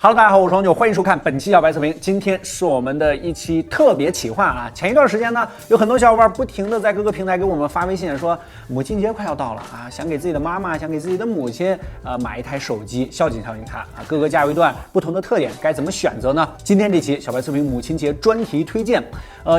Hello， 大家好，我是黄九，欢迎收看本期小白测评。今天是我们的一期特别企划啊！前一段时间呢，有很多小伙伴不停的在各个平台给我们发微信说，母亲节快要到了啊，想给自己的妈妈，想给自己的母亲买一台手机，孝敬孝敬她啊。各个价位段不同的特点，该怎么选择呢？今天这期小白测评母亲节专题推荐，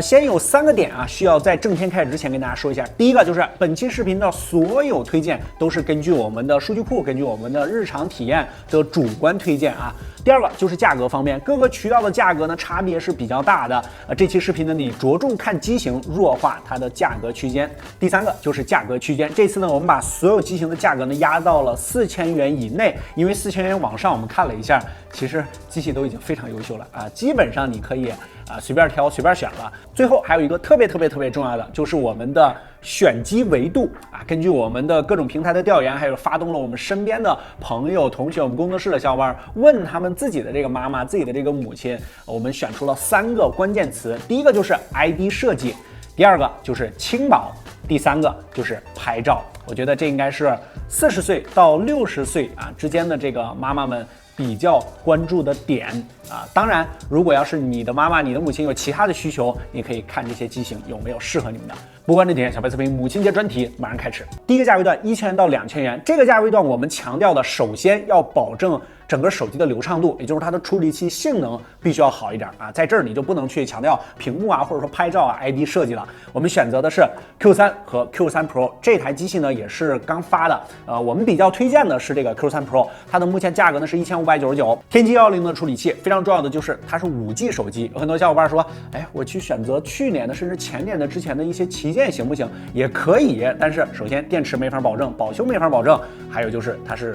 先有3个点啊，需要在正片开始之前跟大家说一下。第一个就是本期视频的所有推荐都是根据我们的数据库，根据我们的日常体验的主观推荐啊。第二个就是价格方面，各个渠道的价格呢差别是比较大的。这期视频呢，你着重看机型，弱化它的价格区间。第3个就是价格区间，这次呢，我们把所有机型的价格呢压到了4000元以内，因为4000元往上我们看了一下，其实机器都已经非常优秀了啊，基本上你可以随便挑随便选了。最后还有一个特别重要的，就是我们的选机维度啊，根据我们的各种平台的调研，还有发动了我们身边的朋友、同学、我们工作室的小伙伴，问他们自己的这个妈妈、自己的这个母亲，我们选出了3个关键词。第一个就是 ID 设计，第2个就是轻薄，第3个就是拍照。我觉得这应该是40岁到60岁之间的这个妈妈们比较关注的点啊。当然，如果要是你的妈妈、你的母亲有其他的需求，你可以看这些机型有没有适合你们的。不管这点，小白测评母亲节专题马上开始。第一个价位段1000元到2000元，这个价位段我们强调的，首先要保证整个手机的流畅度，也就是它的处理器性能必须要好一点啊。在这儿你就不能去强调屏幕或者说拍照ID 设计了。我们选择的是 Q3 和 Q3 Pro 这台机器呢，也是刚发的。我们比较推荐的是这个 Q3 Pro， 它的目前价格呢是1599，天玑110的处理器。非常重要的就是它是5G 手机。有很多小伙伴说，我去选择去年的甚至前年的之前的一些旗舰行不行？也可以，但是首先电池没法保证，保修没法保证，还有就是它是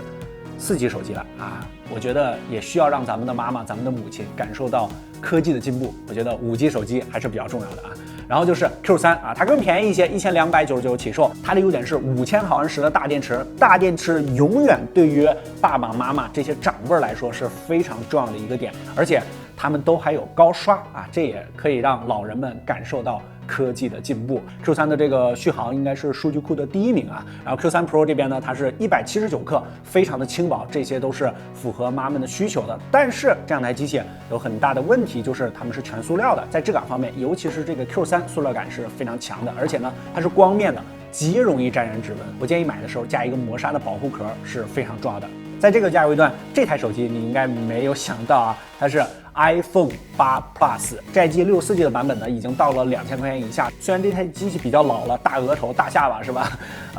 4G 手机了啊。我觉得也需要让咱们的妈妈、咱们的母亲感受到科技的进步。我觉得5G 手机还是比较重要的啊。然后就是 Q3 啊，它更便宜一些，1299起售。它的优点是5000毫安时的大电池，大电池永远对于爸爸妈妈这些长辈来说是非常重要的一个点，而且他们都还有高刷啊，这也可以让老人们感受到科技的进步。Q3 的这个续航应该是数据库的第1名啊。然后 Q3 Pro 这边呢，它是179克，非常的轻薄，这些都是符合妈们的需求的。但是这两台机器有很大的问题，就是它们是全塑料的，在质感方面，尤其是这个 Q3 塑料感是非常强的，而且呢，它是光面的，极容易沾染指纹。我建议买的时候加一个磨砂的保护壳是非常重要的。在这个价位段，这台手机你应该没有想到啊，它是 iPhone 8 Plus 债机64G 的版本呢，已经到了2000块钱以下。虽然这台机器比较老了，大额头、大下巴是吧？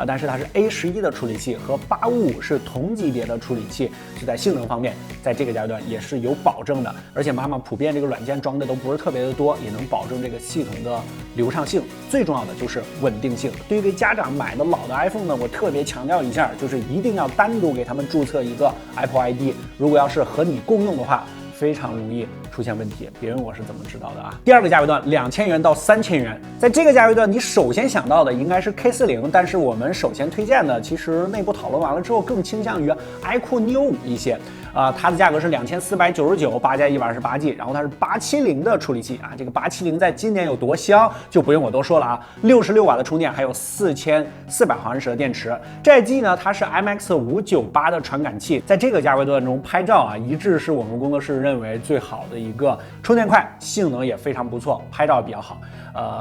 但是它是 A11的处理器，和855是同级别的处理器，是在性能方面，在这个价位段也是有保证的。而且妈妈普遍这个软件装的都不是特别的多，也能保证这个系统的流畅性。最重要的就是稳定性。对于给家长买的老的 iPhone 呢，我特别强调一下，就是一定要单独给他们注册一个 Apple ID， 如果要是和你共用的话，非常容易出现问题。别问我是怎么知道的啊。第2个价位段2000元到3000元，在这个价位段你首先想到的应该是 K40， 但是我们首先推荐的，其实内部讨论完了之后更倾向于 iQOO Neo 5一些。它的价格是2499，8+128G，然后它是870的处理器啊。这个870在今年有多香，就不用我多说了啊。66瓦的充电，还有4400毫安时的电池。这台机呢，它是 MX598的传感器，在这个价位段中拍照一致是我们工作室认为最好的一个。充电快，性能也非常不错，拍照比较好。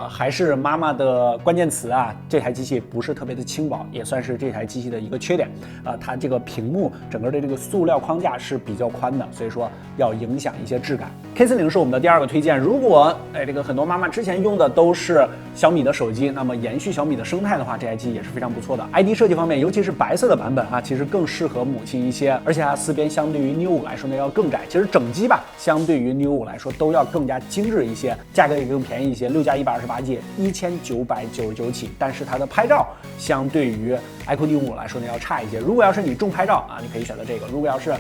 还是妈妈的关键词啊，这台机器不是特别的轻薄，也算是这台机器的一个缺点。它这个屏幕整个的这个塑料框架是比较宽的，所以说要影响一些质感。K40是我们的第2个推荐。如果这个很多妈妈之前用的都是小米的手机，那么延续小米的生态的话，这台机也是非常不错的。ID 设计方面，尤其是白色的版本其实更适合母亲一些，而且它4边相对于 Neo 5来说呢要更窄。其实整机吧，相对于 Neo 5来说都要更加精致一些，价格也更便宜一些，6+128G1999起。但是它的拍照相对于 iQOO Neo 5来说呢要差一些。如果要是你重拍照你可以选择这个；如果要是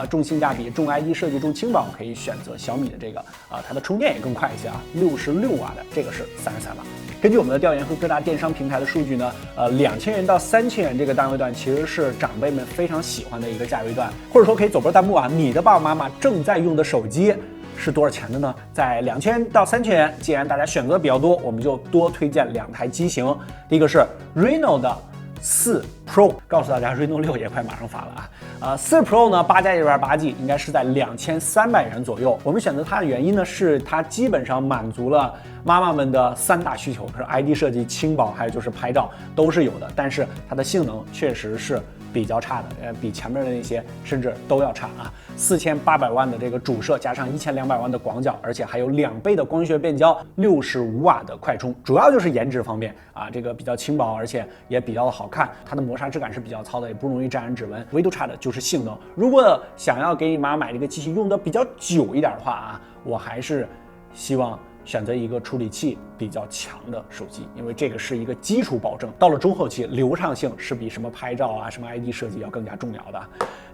重性价比、重 ID 设计、重轻薄，可以选择小米的这个它的充电也更快一些66瓦的，这个是33瓦。根据我们的调研和各大电商平台的数据呢，2000元到3000元这个单位段其实是长辈们非常喜欢的一个价位段，或者说可以走波弹幕你的爸爸妈妈正在用的手机是多少钱的呢？在2000到3000元，既然大家选择比较多，我们就多推荐2台机型。第一个是 Reno 的4 Pro， 告诉大家 Reno 6也快马上发了啊。4 Pro 呢，8+128G 应该是在2300元左右。我们选择它的原因呢，是它基本上满足了妈妈们的3大需求，是 ID 设计、轻薄，还有就是拍照都是有的。但是它的性能确实是比较差的，比前面的那些甚至都要差啊。4800万的这个主摄加上1200万的广角，而且还有2倍的光学变焦，65瓦的快充，主要就是颜值方面啊，这个比较轻薄，而且也比较的好看。它的磨砂质感是比较糙的，也不容易沾染指纹。唯独差的就是性能。如果想要给你妈买这个机器用的比较久一点的话啊，我还是希望选择一个处理器比较强的手机，因为这个是一个基础保证。到了中后期，流畅性是比什么拍照啊、什么 ID 设计要更加重要的。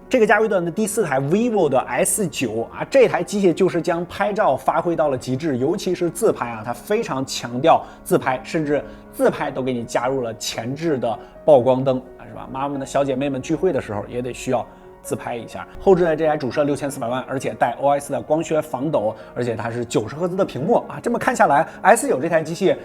这个价位段的第4台 vivo 的 S9啊，这台机器就是将拍照发挥到了极致，尤其是自拍啊，它非常强调自拍，甚至自拍都给你加入了前置的曝光灯啊，是吧？妈妈们的小姐妹们聚会的时候也得需要自拍一下。后置的这台主摄6400万，而且带 OIS 的光学防抖，而且它是90赫兹的屏幕啊。这么看下来 ，S9 这台机器，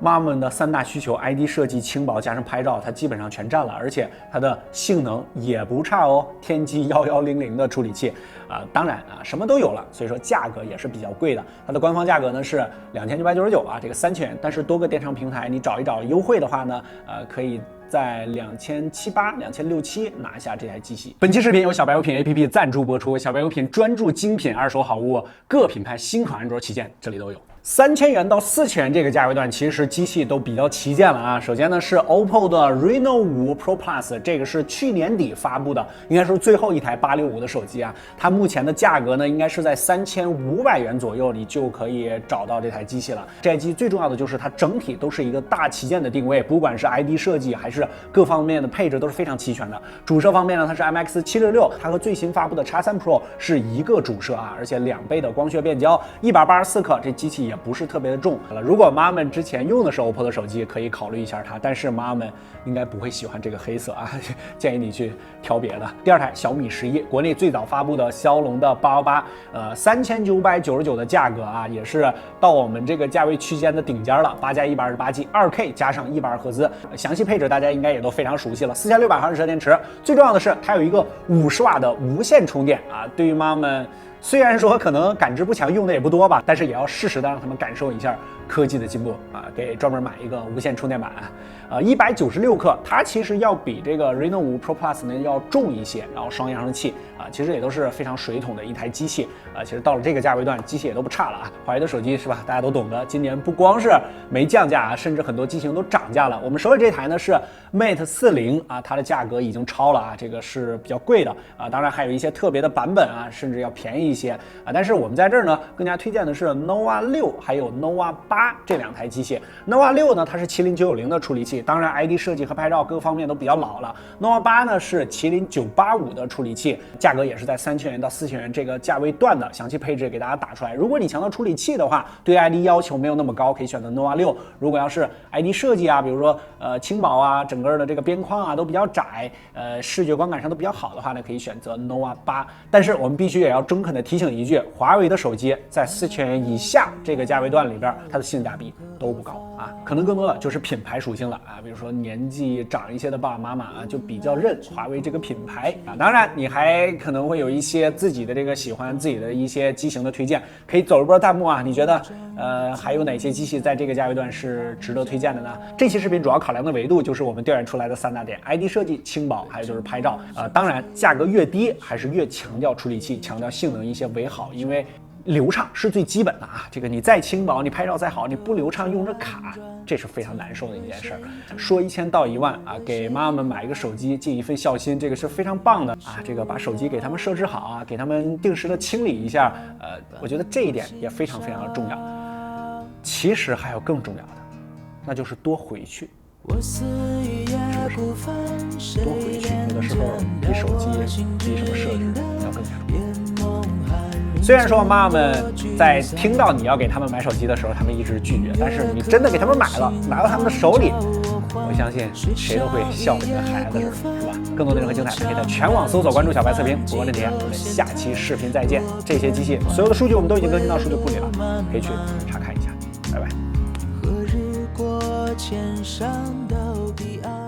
妈妈们的3大需求 ，ID 设计、轻薄加上拍照，它基本上全占了，而且它的性能也不差哦。天玑1100的处理器啊，当然啊，什么都有了，所以说价格也是比较贵的。它的官方价格呢是2999啊，这个3000元，但是多个电商平台你找一找优惠的话呢，可以在2700、2600拿下这台机器。本期视频由小白有品 APP 赞助播出，小白有品专注精品二手好物，各品牌新款安卓旗舰这里都有。3000元到4000元这个价位段，其实机器都比较旗舰了啊。首先呢是 OPPO 的 Reno 5 Pro Plus， 这个是去年底发布的，应该是最后一台865的手机啊。它目前的价格呢，应该是在3500元左右，你就可以找到这台机器了。这台机最重要的就是它整体都是一个大旗舰的定位，不管是 ID 设计还是各方面的配置都是非常齐全的。主摄方面呢，它是 IMX766，它和最新发布的 X3 Pro 是一个主摄啊，而且2倍的光学变焦，184克，这机器也不是特别的重。如果妈们之前用的是 OPPO 的手机，可以考虑一下它，但是妈们应该不会喜欢这个黑色啊，建议你去挑别的。第2台小米11，国内最早发布的骁龙的888， 3999的价格啊，也是到我们这个价位区间的顶尖了，8+128G 2K 加上120赫兹，详细配置大家应该也都非常熟悉了。4600毫安时电池，最重要的是它有一个50瓦的无线充电啊，对于妈们虽然说可能感知不强，用的也不多吧，但是也要适时的让他们感受一下科技的进步啊，给专门买一个无线充电板。196克，它其实要比这个 Reno 5 Pro Plus 呢要重一些，然后双扬声器啊，其实也都是非常水桶的一台机器啊。其实到了这个价位段，机器也都不差了啊。华为的手机是吧，大家都懂得，今年不光是没降价啊，甚至很多机型都涨价了。我们手里这台呢是 Mate 40啊，它的价格已经超了啊，这个是比较贵的啊。当然还有一些特别的版本啊，甚至要便宜一些啊。但是我们在这儿呢，更加推荐的是 Nova 6还有 Nova 8这2台机器。Nova 6呢，它是麒麟990的处理器，当然 ID 设计和拍照各方面都比较老了。Nova 8呢是麒麟985的处理器，价格也是在3000元到4000元这个价位段的，详细配置给大家打出来。如果你强调处理器的话，对 ID 要求没有那么高，可以选择 Nova 6。如果要是 ID 设计啊，比如说轻薄啊，整个的这个边框啊都比较窄，视觉观感上都比较好的话呢，可以选择 Nova 8。但是我们必须也要中肯的提醒一句，华为的手机在4000元以下这个价位段里边，它的性价比都不高啊，可能更多的就是品牌属性了啊，比如说年纪长一些的爸爸妈妈啊，就比较认华为这个品牌啊。当然，你还可能会有一些自己的这个喜欢自己的一些机型的推荐，可以走一波弹幕啊。你觉得还有哪些机器在这个价位段是值得推荐的呢？这期视频主要考量的维度就是我们调研出来的3大点 ：ID 设计、轻薄，还有就是拍照。当然价格越低，还是越强调处理器、强调性能一些为好，因为流畅是最基本的啊。这个你再轻薄，你拍照再好，你不流畅用着卡，这是非常难受的一件事儿。说1000到1万啊，给妈妈们买一个手机，尽一份孝心，这个是非常棒的啊。这个把手机给他们设置好啊，给他们定时的清理一下，我觉得这一点也非常非常的重要。其实还有更重要的，那就是多回去。是不是？多回去，有的时候比手机比什么设置要更加重要。虽然说妈妈们在听到你要给他们买手机的时候，他们一直拒绝，但是你真的给他们买了，拿到他们的手里，我相信谁都会笑你的孩子似的，是吧？更多内容和精彩，可以在全网搜索关注小白测评。不过这天，我们下期视频再见。这些机器所有的数据我们都已经更新到数据库里了，可以去查看一下。拜拜。千山到彼岸。